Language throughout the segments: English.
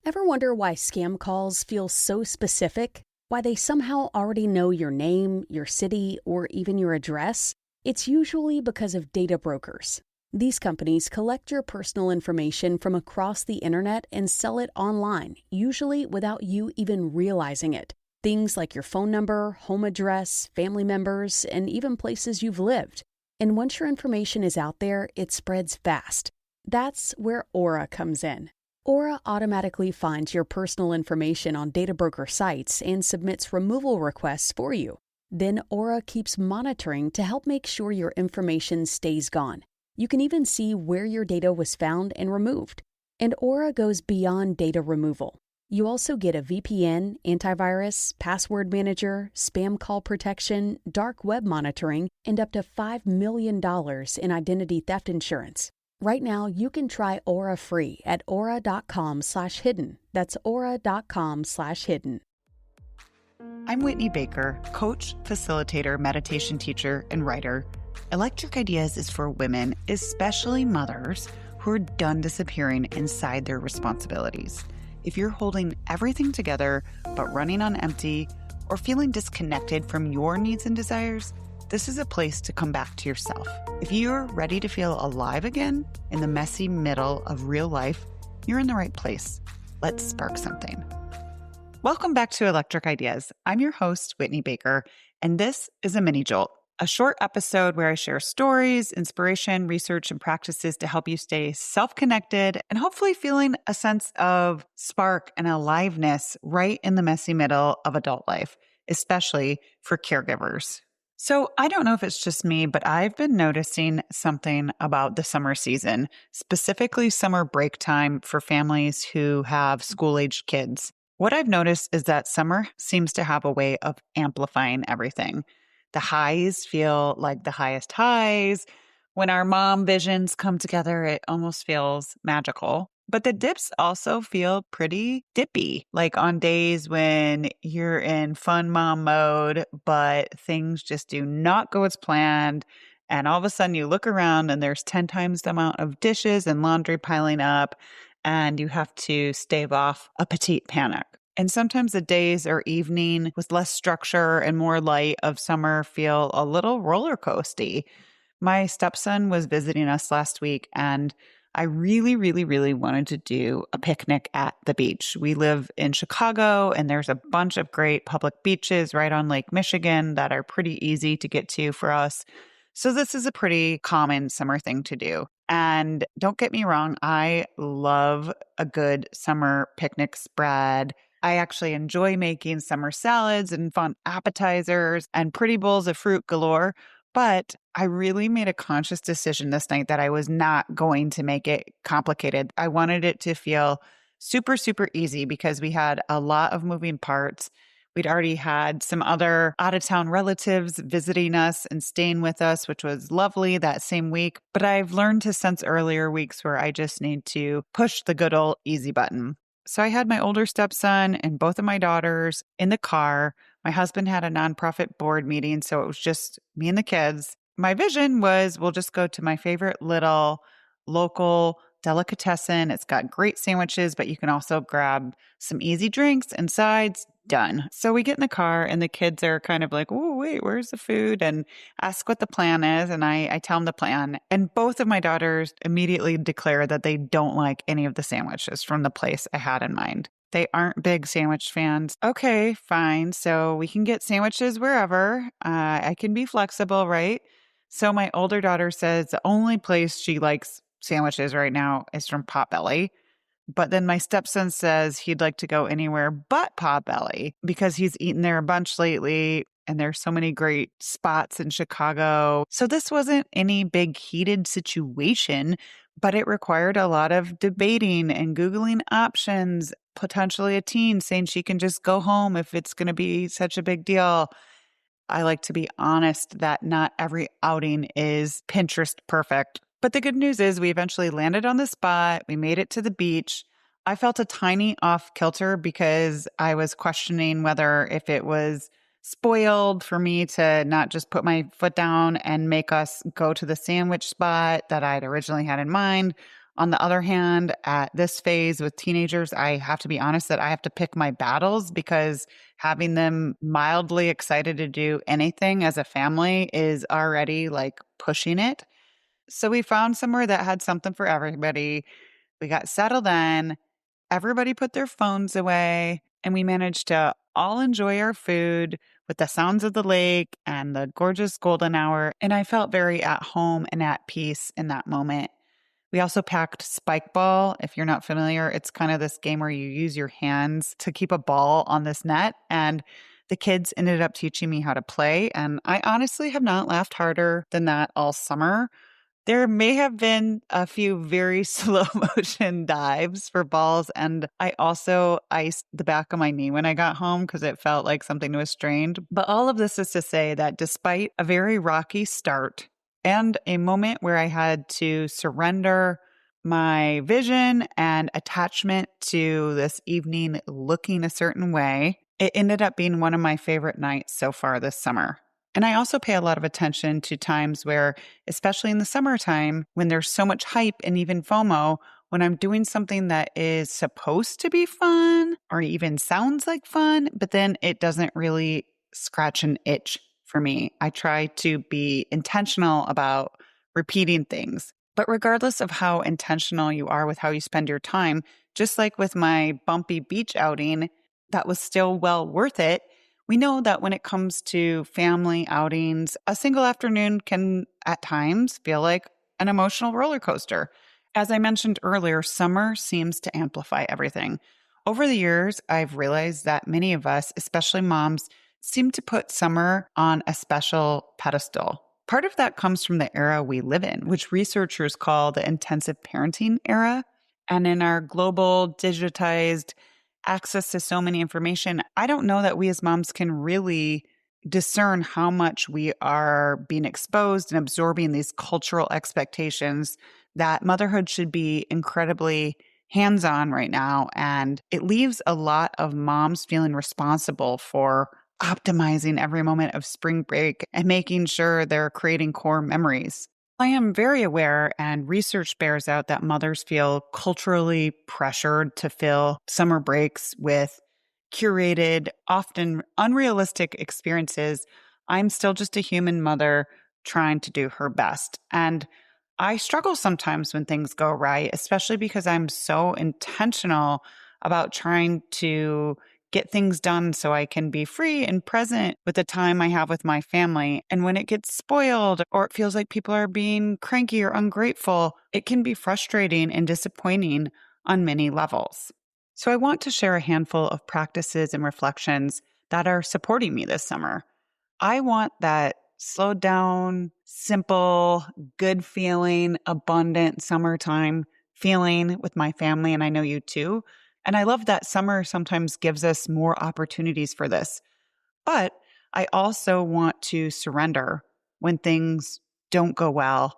Ever wonder why scam calls feel so specific? Why they somehow already know your name, your city, or even your address? It's usually because of data brokers. These companies collect your personal information from across the internet and sell it online, usually without you even realizing it. Things like your phone number, home address, family members, and even places you've lived. And once your information is out there, it spreads fast. That's where Aura comes in. Aura automatically finds your personal information on data broker sites and submits removal requests for you. Then Aura keeps monitoring to help make sure your information stays gone. You can even see where your data was found and removed. And Aura goes beyond data removal. You also get a VPN, antivirus, password manager, spam call protection, dark web monitoring, and up to $5 million in identity theft insurance. Right now, you can try Aura free at aura.com/hidden. That's aura.com/hidden. I'm Whitney Baker, coach, facilitator, meditation teacher, and writer. Electric Ideas is for women, especially mothers, who are done disappearing inside their responsibilities. If you're holding everything together but running on empty or feeling disconnected from your needs and desires, this is a place to come back to yourself. If you're ready to feel alive again in the messy middle of real life, you're in the right place. Let's spark something. Welcome back to Electric Ideas. I'm your host, Whitney Baker, and this is a Mini Jolt, a short episode where I share stories, inspiration, research, and practices to help you stay self-connected and hopefully feeling a sense of spark and aliveness right in the messy middle of adult life, especially for caregivers. So I don't know if it's just me, but I've been noticing something about the summer season, specifically summer break time for families who have school-aged kids. What I've noticed is that summer seems to have a way of amplifying everything. The highs feel like the highest highs. When our mom visions come together, it almost feels magical. But the dips also feel pretty dippy, like on days when you're in fun mom mode, but things just do not go as planned. And all of a sudden you look around and there's 10 times the amount of dishes and laundry piling up, and you have to stave off a petite panic. And sometimes the days or evening with less structure and more light of summer feel a little roller coasty. My stepson was visiting us last week, and I really wanted to do a picnic at the beach. We live in Chicago, and there's a bunch of great public beaches right on Lake Michigan that are pretty easy to get to for us. So this is a pretty common summer thing to do. And don't get me wrong, I love a good summer picnic spread. I actually enjoy making summer salads and fun appetizers and pretty bowls of fruit galore. But I really made a conscious decision this night that I was not going to make it complicated. I wanted it to feel super easy because we had a lot of moving parts. We'd already had some other out-of-town relatives visiting us and staying with us, which was lovely that same week. But I've learned to sense earlier weeks where I just need to push the good old easy button. So I had my older stepson and both of my daughters in the car. My husband had a nonprofit board meeting, so it was just me and the kids. My vision was we'll just go to my favorite little local delicatessen. It's got great sandwiches, but you can also grab some easy drinks and sides. Done. So we get in the car and the kids are kind of like, oh, wait, where's the food? And ask what the plan is. And I tell them the plan. And both of my daughters immediately declare that they don't like any of the sandwiches from the place I had in mind. They aren't big sandwich fans. Okay, fine. So we can get sandwiches wherever. I can be flexible, right? So my older daughter says the only place she likes sandwiches right now is from Potbelly. But then my stepson says he'd like to go anywhere but Potbelly because he's eaten there a bunch lately and there's so many great spots in Chicago. So this wasn't any big heated situation, but it required a lot of debating and Googling options, potentially a teen saying she can just go home if it's going to be such a big deal. I like to be honest that not every outing is Pinterest perfect. But the good news is we eventually landed on the spot. We made it to the beach. I felt a tiny off kilter because I was questioning whether if it was spoiled for me to not just put my foot down and make us go to the sandwich spot that I'd originally had in mind. On the other hand, at this phase with teenagers, I have to be honest that I have to pick my battles because having them mildly excited to do anything as a family is already like pushing it. So we found somewhere that had something for everybody. We got settled in, everybody put their phones away, and we managed to all enjoy our food with the sounds of the lake and the gorgeous golden hour. And I felt very at home and at peace in that moment. We also packed spike ball. If you're not familiar, it's kind of this game where you use your hands to keep a ball on this net. And the kids ended up teaching me how to play. And I honestly have not laughed harder than that all summer. There may have been a few very slow motion dives for balls, and I also iced the back of my knee when I got home because it felt like something was strained. But all of this is to say that despite a very rocky start and a moment where I had to surrender my vision and attachment to this evening looking a certain way, it ended up being one of my favorite nights so far this summer. And I also pay a lot of attention to times where, especially in the summertime, when there's so much hype and even FOMO, when I'm doing something that is supposed to be fun or even sounds like fun, but then it doesn't really scratch an itch for me. I try to be intentional about repeating things. But regardless of how intentional you are with how you spend your time, just like with my bumpy beach outing, that was still well worth it. We know that when it comes to family outings, a single afternoon can at times feel like an emotional roller coaster. As I mentioned earlier, summer seems to amplify everything. Over the years, I've realized that many of us, especially moms, seem to put summer on a special pedestal. Part of that comes from the era we live in, which researchers call the intensive parenting era. And in our global, digitized, access to so many information, I don't know that we as moms can really discern how much we are being exposed and absorbing these cultural expectations that motherhood should be incredibly hands-on right now. And it leaves a lot of moms feeling responsible for optimizing every moment of spring break and making sure they're creating core memories. I am very aware, and research bears out that mothers feel culturally pressured to fill summer breaks with curated, often unrealistic experiences. I'm still just a human mother trying to do her best. And I struggle sometimes when things go right, especially because I'm so intentional about trying to get things done so I can be free and present with the time I have with my family. And when it gets spoiled or it feels like people are being cranky or ungrateful, it can be frustrating and disappointing on many levels. So I want to share a handful of practices and reflections that are supporting me this summer. I want that slowed down, simple, good feeling, abundant summertime feeling with my family. And I know you too. And I love that summer sometimes gives us more opportunities for this. But I also want to surrender when things don't go well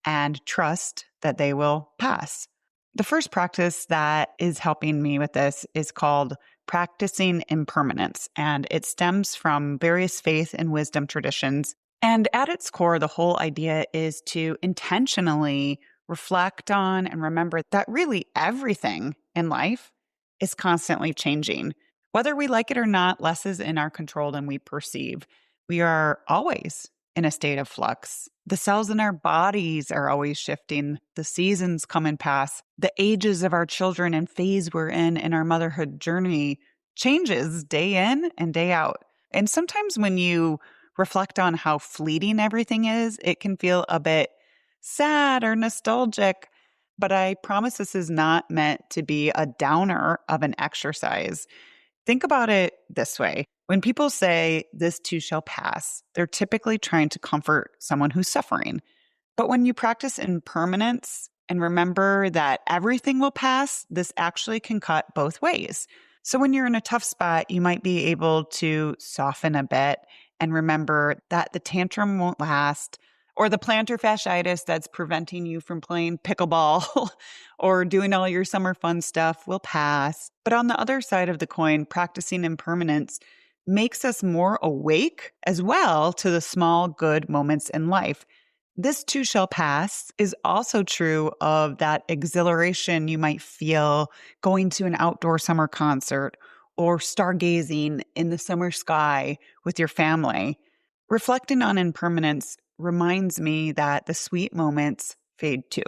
and trust that they will pass. The first practice that is helping me with this is called practicing impermanence, and it stems from various faith and wisdom traditions. And at its core, the whole idea is to intentionally reflect on and remember that really everything in life is constantly changing. Whether we like it or not, less is in our control than we perceive. We are always in a state of flux. The cells in our bodies are always shifting. The seasons come and pass. The ages of our children and phase we're in our motherhood journey changes day in and day out. And sometimes when you reflect on how fleeting everything is, it can feel a bit sad or nostalgic. But I promise this is not meant to be a downer of an exercise. Think about it this way. When people say this too shall pass, they're typically trying to comfort someone who's suffering. But when you practice impermanence and remember that everything will pass, this actually can cut both ways. So when you're in a tough spot, you might be able to soften a bit and remember that the tantrum won't last, or the plantar fasciitis that's preventing you from playing pickleball or doing all your summer fun stuff will pass. But on the other side of the coin, practicing impermanence makes us more awake as well to the small good moments in life. This too shall pass is also true of that exhilaration you might feel going to an outdoor summer concert or stargazing in the summer sky with your family. Reflecting on impermanence reminds me that the sweet moments fade too.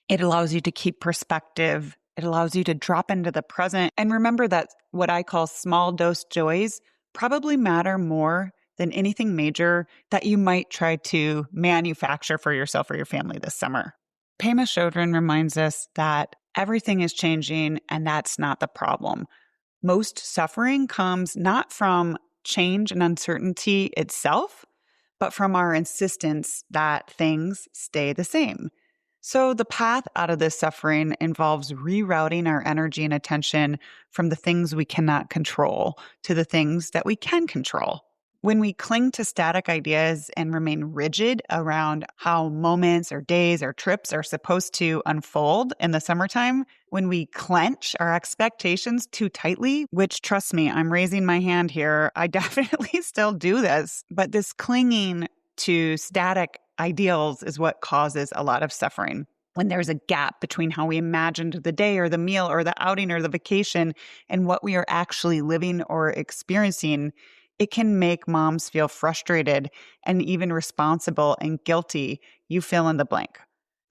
It allows you to keep perspective. It allows you to drop into the present and remember that what I call small dose joys probably matter more than anything major that you might try to manufacture for yourself or your family this summer. Pema Chodron reminds us that everything is changing and that's not the problem. Most suffering comes not from change and uncertainty itself, but from our insistence that things stay the same. So the path out of this suffering involves rerouting our energy and attention from the things we cannot control to the things that we can control. When we cling to static ideas and remain rigid around how moments or days or trips are supposed to unfold in the summertime, when we clench our expectations too tightly, which trust me, I'm raising my hand here, I definitely still do this, but this clinging to static ideals is what causes a lot of suffering. When there's a gap between how we imagined the day or the meal or the outing or the vacation and what we are actually living or experiencing, it can make moms feel frustrated and even responsible and guilty. You fill in the blank.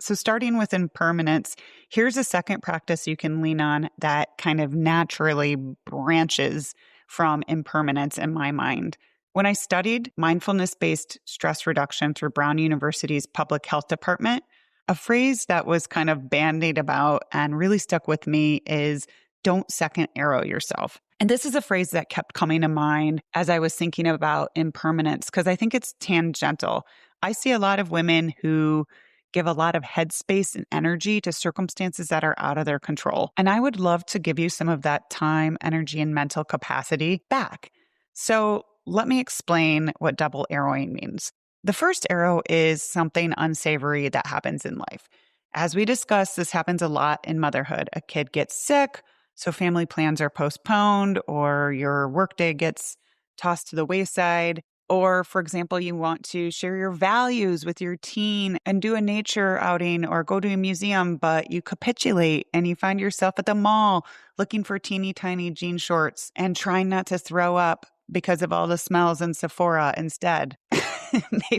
So starting with impermanence, here's a second practice you can lean on that kind of naturally branches from impermanence in my mind. When I studied mindfulness-based stress reduction through Brown University's public health department, a phrase that was kind of bandied about and really stuck with me is don't second arrow yourself. And this is a phrase that kept coming to mind as I was thinking about impermanence, because I think it's tangential. I see a lot of women who give a lot of headspace and energy to circumstances that are out of their control. And I would love to give you some of that time, energy, and mental capacity back. So let me explain what double arrowing means. The first arrow is something unsavory that happens in life. As we discussed, this happens a lot in motherhood. A kid gets sick, so family plans are postponed, or your workday gets tossed to the wayside. Or, for example, you want to share your values with your teen and do a nature outing or go to a museum, but you capitulate and you find yourself at the mall looking for teeny tiny jean shorts and trying not to throw up because of all the smells in Sephora instead.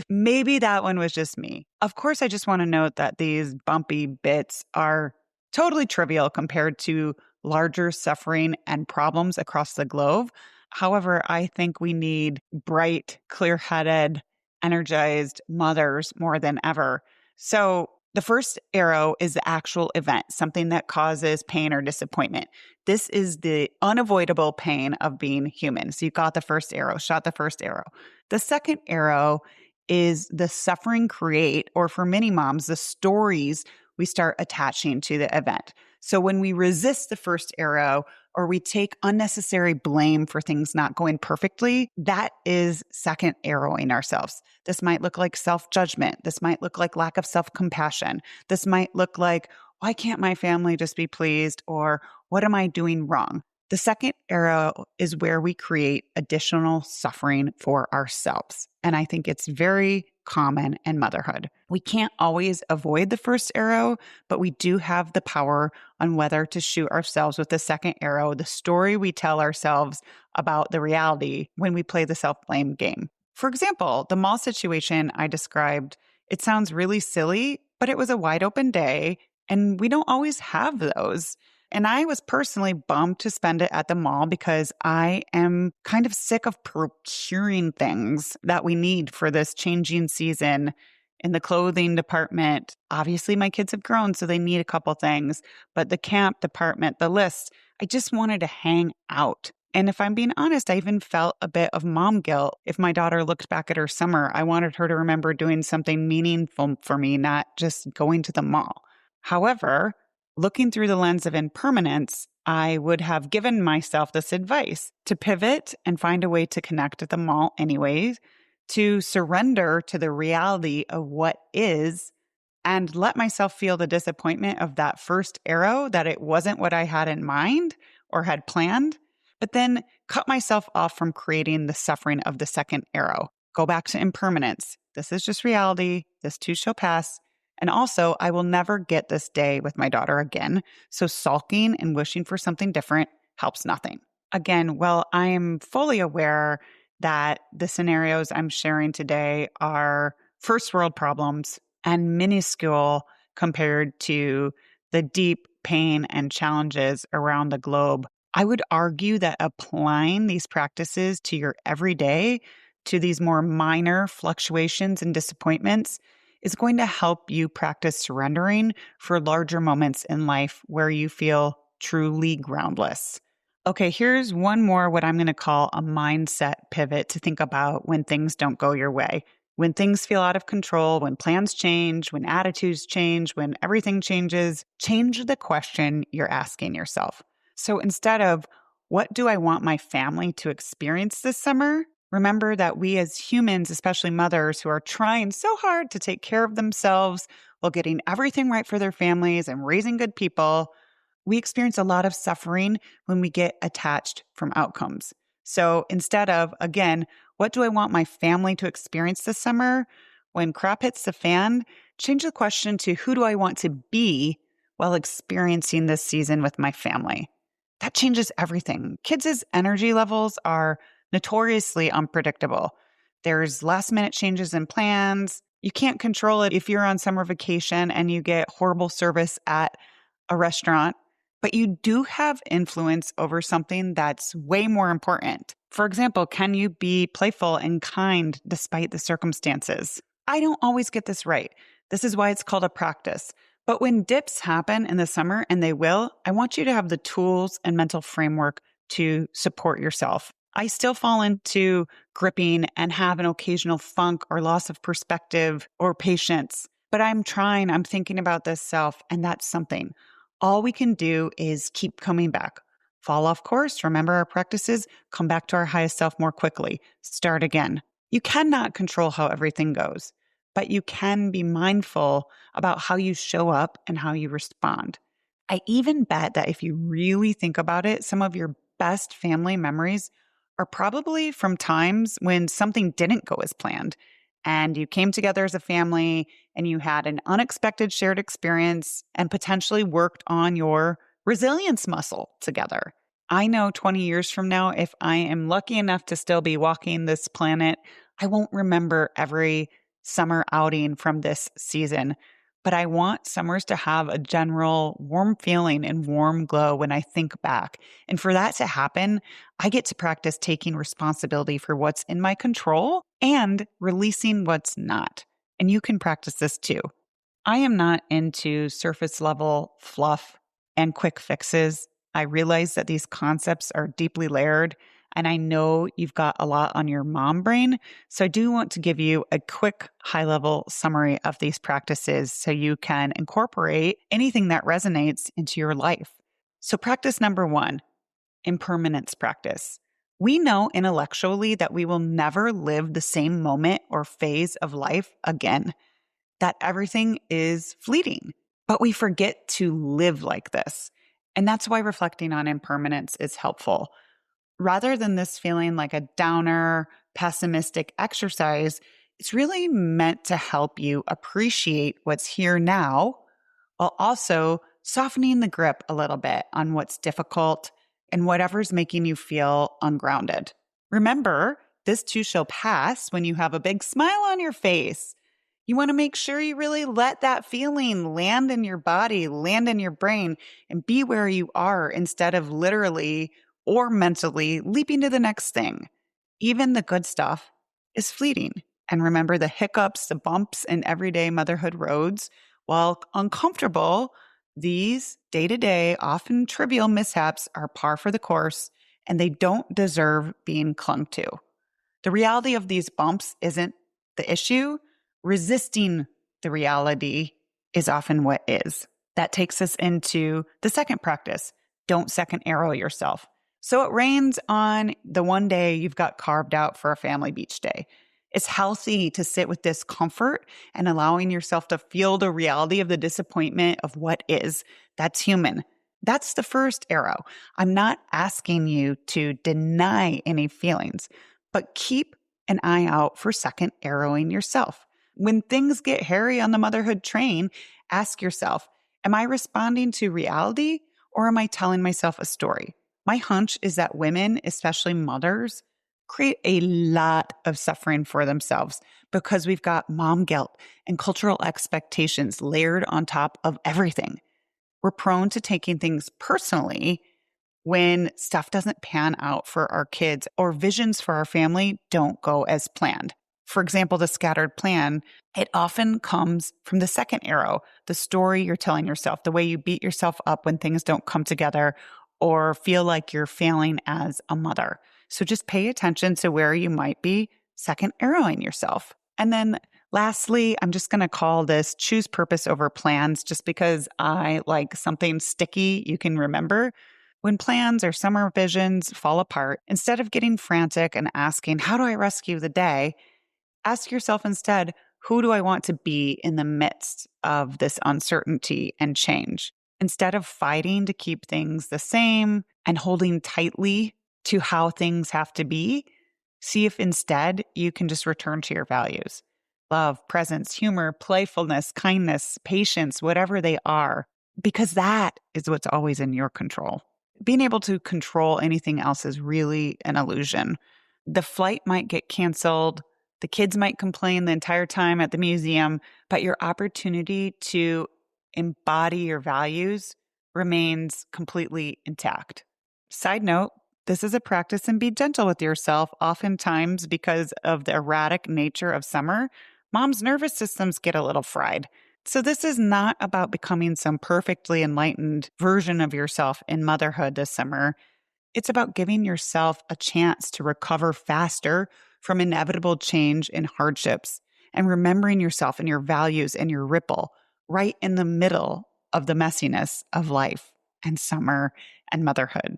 Maybe that one was just me. Of course, I just want to note that these bumpy bits are totally trivial compared to larger suffering and problems across the globe. However, I think we need bright, clear-headed, energized mothers more than ever. So the first arrow is the actual event, something that causes pain or disappointment. This is the unavoidable pain of being human. So you got the first arrow, shot the first arrow. The second arrow is the suffering create, or for many moms, the stories we start attaching to the event. So when we resist the first arrow or we take unnecessary blame for things not going perfectly, that is second arrowing ourselves. This might look like self-judgment. This might look like lack of self-compassion. This might look like, why can't my family just be pleased? Or what am I doing wrong? The second arrow is where we create additional suffering for ourselves. And I think it's very common in motherhood. We can't always avoid the first arrow, but we do have the power on whether to shoot ourselves with the second arrow, the story we tell ourselves about the reality when we play the self-blame game. For example, the mall situation I described, it sounds really silly, but it was a wide open day, and we don't always have those. And I was personally bummed to spend it at the mall because I am kind of sick of procuring things that we need for this changing season in the clothing department. Obviously, my kids have grown, so they need a couple things. But the camp department, the list, I just wanted to hang out. And if I'm being honest, I even felt a bit of mom guilt. If my daughter looked back at her summer, I wanted her to remember doing something meaningful for me, not just going to the mall. However, looking through the lens of impermanence, I would have given myself this advice to pivot and find a way to connect at the mall anyways, to surrender to the reality of what is, and let myself feel the disappointment of that first arrow, that it wasn't what I had in mind or had planned, but then cut myself off from creating the suffering of the second arrow. Go back to impermanence. this is just reality. This too shall pass. And also, I will never get this day with my daughter again. So sulking and wishing for something different helps nothing. Again, while I am fully aware that the scenarios I'm sharing today are first world problems and minuscule compared to the deep pain and challenges around the globe, I would argue that applying these practices to your everyday, to these more minor fluctuations and disappointments, is going to help you practice surrendering for larger moments in life where you feel truly groundless. Okay, here's one more what I'm going to call a mindset pivot to think about when things don't go your way. When things feel out of control, when plans change, when attitudes change, when everything changes, change the question you're asking yourself. So instead of, what do I want my family to experience this summer? Remember that we as humans, especially mothers who are trying so hard to take care of themselves while getting everything right for their families and raising good people, we experience a lot of suffering when we get attached from outcomes. So instead of, again, what do I want my family to experience this summer? When crap hits the fan, change the question to who do I want to be while experiencing this season with my family? That changes everything. Kids' energy levels are notoriously unpredictable. There's last minute changes in plans. You can't control it if you're on summer vacation and you get horrible service at a restaurant, but you do have influence over something that's way more important. For example, can you be playful and kind despite the circumstances? I don't always get this right. This is why it's called a practice. But when dips happen in the summer, and they will, I want you to have the tools and mental framework to support yourself. I still fall into gripping and have an occasional funk or loss of perspective or patience, but I'm thinking about this self, and that's something. All we can do is keep coming back. Fall off course, remember our practices, come back to our highest self more quickly, start again. You cannot control how everything goes, but you can be mindful about how you show up and how you respond. I even bet that if you really think about it, some of your best family memories are probably from times when something didn't go as planned and you came together as a family and you had an unexpected shared experience and potentially worked on your resilience muscle together. I know 20 years from now, if I am lucky enough to still be walking this planet, I won't remember every summer outing from this season, but I want summers to have a general warm feeling and warm glow when I think back. And for that to happen, I get to practice taking responsibility for what's in my control and releasing what's not. And you can practice this too. I am not into surface level fluff and quick fixes. I realize that these concepts are deeply layered, and I know you've got a lot on your mom brain. So I do want to give you a quick high level summary of these practices so you can incorporate anything that resonates into your life. So practice number 1, impermanence practice. We know intellectually that we will never live the same moment or phase of life again, that everything is fleeting, but we forget to live like this. And that's why reflecting on impermanence is helpful. Rather than this feeling like a downer, pessimistic exercise, it's really meant to help you appreciate what's here now while also softening the grip a little bit on what's difficult and whatever's making you feel ungrounded. Remember, this too shall pass when you have a big smile on your face. You want to make sure you really let that feeling land in your body, land in your brain, and be where you are instead of literally or mentally leaping to the next thing. Even the good stuff is fleeting. And remember the hiccups, the bumps in everyday motherhood roads. While uncomfortable, these day-to-day, often trivial mishaps are par for the course, and they don't deserve being clung to. The reality of these bumps isn't the issue. Resisting the reality is often what is. That takes us into the second practice. Don't second arrow yourself. So it rains on the one day you've got carved out for a family beach day. It's healthy to sit with discomfort and allowing yourself to feel the reality of the disappointment of what is. That's human. That's the first arrow. I'm not asking you to deny any feelings, but keep an eye out for second arrowing yourself. When things get hairy on the motherhood train, ask yourself, am I responding to reality or am I telling myself a story? My hunch is that women, especially mothers, create a lot of suffering for themselves because we've got mom guilt and cultural expectations layered on top of everything. We're prone to taking things personally when stuff doesn't pan out for our kids or visions for our family don't go as planned. For example, the scattered plan, it often comes from the second arrow, the story you're telling yourself, the way you beat yourself up when things don't come together or feel like you're failing as a mother. So just pay attention to where you might be second arrowing yourself. And then lastly, I'm just going to call this choose purpose over plans just because I like something sticky you can remember. When plans or summer visions fall apart, instead of getting frantic and asking, how do I rescue the day? Ask yourself instead, who do I want to be in the midst of this uncertainty and change? Instead of fighting to keep things the same and holding tightly to how things have to be, see if instead you can just return to your values. Love, presence, humor, playfulness, kindness, patience, whatever they are, because that is what's always in your control. Being able to control anything else is really an illusion. The flight might get canceled. The kids might complain the entire time at the museum, but your opportunity to embody your values remains completely intact. Side note, this is a practice and be gentle with yourself. Oftentimes, because of the erratic nature of summer, mom's nervous systems get a little fried. So this is not about becoming some perfectly enlightened version of yourself in motherhood this summer. It's about giving yourself a chance to recover faster from inevitable change and hardships and remembering yourself and your values and your ripple right in the middle of the messiness of life and summer and motherhood.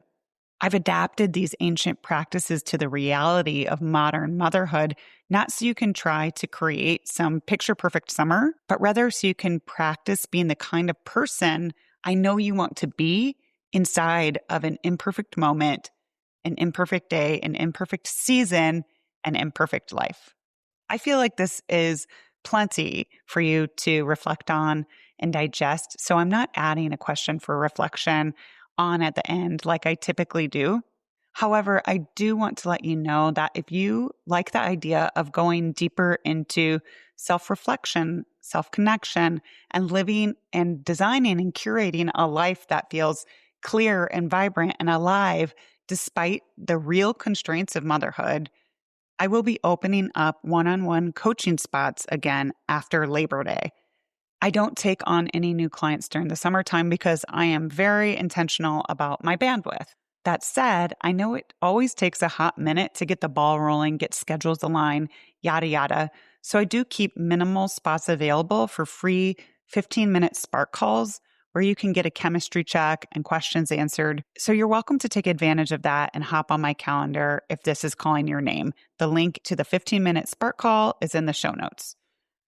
I've adapted these ancient practices to the reality of modern motherhood, not so you can try to create some picture perfect summer, but rather so you can practice being the kind of person I know you want to be inside of an imperfect moment, an imperfect day, an imperfect season, an imperfect life. I feel like this is plenty for you to reflect on and digest. So I'm not adding a question for reflection on at the end like I typically do. However, I do want to let you know that if you like the idea of going deeper into self-reflection, self-connection, and living and designing and curating a life that feels clear and vibrant and alive despite the real constraints of motherhood, I will be opening up one-on-one coaching spots again after Labor Day. I don't take on any new clients during the summertime because I am very intentional about my bandwidth. That said, I know it always takes a hot minute to get the ball rolling, get schedules aligned, yada, yada. So I do keep minimal spots available for free 15-minute spark calls where you can get a chemistry check and questions answered. So you're welcome to take advantage of that and hop on my calendar if this is calling your name. The link to the 15-minute spark call is in the show notes.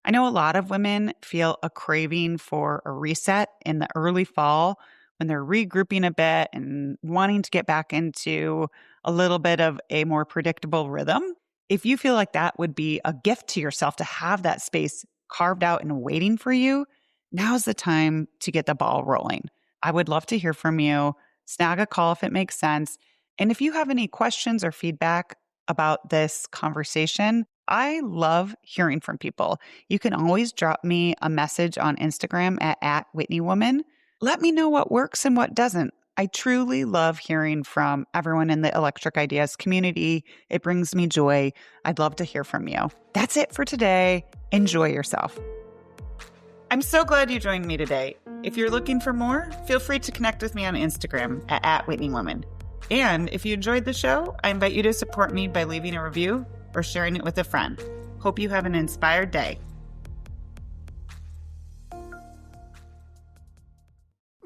I know a lot of women feel a craving for a reset in the early fall when they're regrouping a bit and wanting to get back into a little bit of a more predictable rhythm. If you feel like that would be a gift to yourself to have that space carved out and waiting for you, now's the time to get the ball rolling. I would love to hear from you. Snag a call if it makes sense. And if you have any questions or feedback about this conversation, I love hearing from people. You can always drop me a message on Instagram at @WhitneyWoman. Let me know what works and what doesn't. I truly love hearing from everyone in the Electric Ideas community. It brings me joy. I'd love to hear from you. That's it for today. Enjoy yourself. I'm so glad you joined me today. If you're looking for more, feel free to connect with me on Instagram at @WhitneyWoman. And if you enjoyed the show, I invite you to support me by leaving a review or sharing it with a friend. Hope you have an inspired day.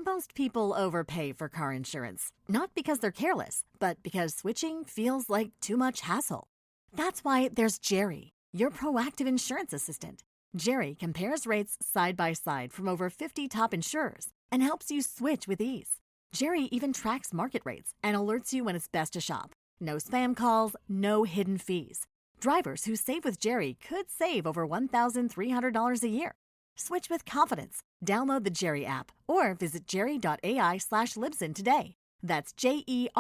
Most people overpay for car insurance, not because they're careless, but because switching feels like too much hassle. That's why there's Jerry, your proactive insurance assistant. Jerry compares rates side by side from over 50 top insurers and helps you switch with ease. Jerry even tracks market rates and alerts you when it's best to shop. No spam calls, no hidden fees. Drivers who save with Jerry could save over $1,300 a year. Switch with confidence. Download the Jerry app or visit jerry.ai/Libsyn today. That's JERRY.ai/LIBSYN.